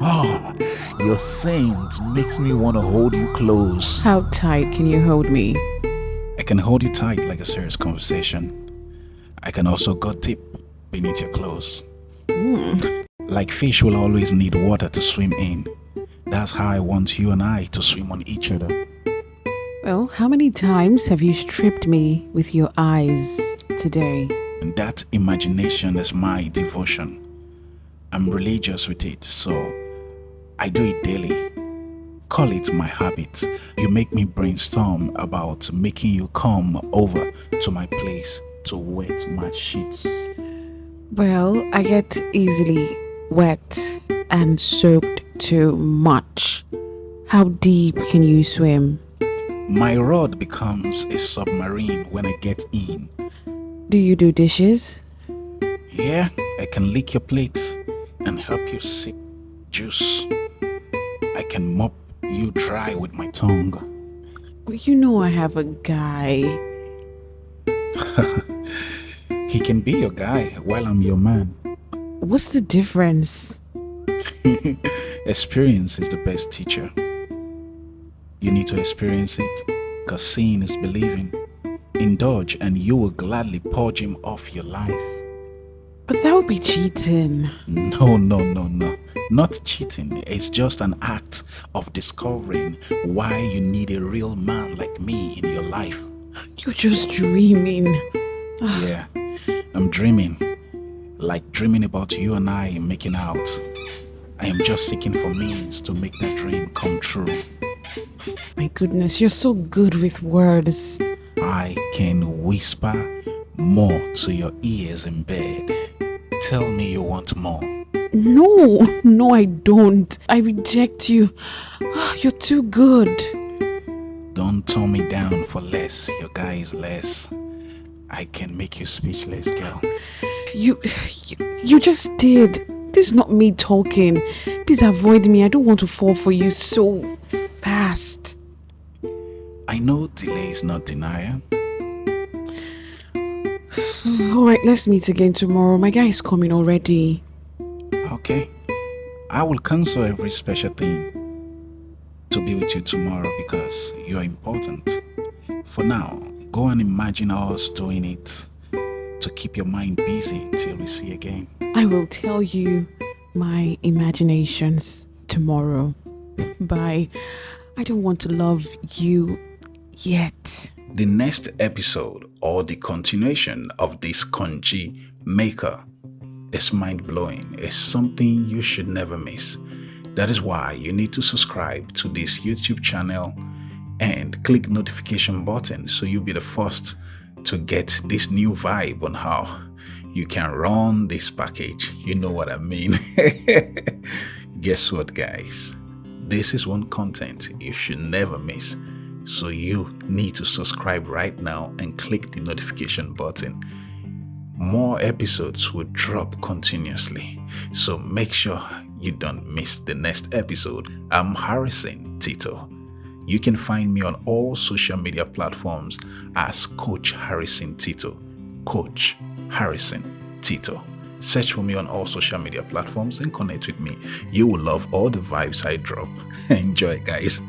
Oh, your scent makes me want to hold you close. How tight can you hold me? I can hold you tight like a serious conversation. I can also go deep beneath your clothes. Like fish will always need water to swim in. That's how I want you and I to swim on each other. Well, how many times have you stripped me with your eyes today? And that imagination is my devotion. I'm religious with it, so I do it daily. Call it my habit. You make me brainstorm about making you come over to my place to wet my sheets. Well, I get easily wet and soaked too much. How deep can you swim? My rod becomes a submarine when I get in. Do you do dishes? Yeah, I can lick your plate and help you sip juice. I can mop you dry with my tongue. Well, you know I have a guy. He can be your guy while I'm your man. What's the difference? Experience is the best teacher. You need to experience it, because seeing is believing. Indulge and you will gladly purge him off your life. But that would be cheating. No. Not cheating. It's just an act of discovering why you need a real man like me in your life. You're just dreaming. Yeah, I'm dreaming. Like dreaming about you and I making out. I am just seeking for means to make that dream come true. My goodness, you're so good with words. I can whisper more to your ears in bed. Tell me you want more. No, I don't. I reject you. You're too good. Don't turn me down for less. Your guy is less. I can make you speechless, girl. You just did. This is not me talking. Please avoid me. I don't want to fall for you so fast. I know delay is not denial. Alright, let's meet again tomorrow. My guy is coming already. Okay. I will cancel every special thing to be with you tomorrow because you are important. For now, go and imagine us doing it to keep your mind busy till we see again. I will tell you my imaginations tomorrow. Bye. I don't want to love you yet. The next episode or the continuation of this Konji maker is mind-blowing. It's something you should never miss. That is why you need to subscribe to this YouTube channel and click notification button so you'll be the first to get this new vibe on how you can run this package. You know what I mean. Guess what, guys? This is one content you should never miss. So you need to subscribe right now and click the notification button. More episodes will drop continuously, so make sure you don't miss the next episode. I'm Harrison Tito. You can find me on all social media platforms as Coach Harrison Tito. Coach Harrison Tito. Search for me on all social media platforms and connect with me. You will love all the vibes I drop. Enjoy, guys.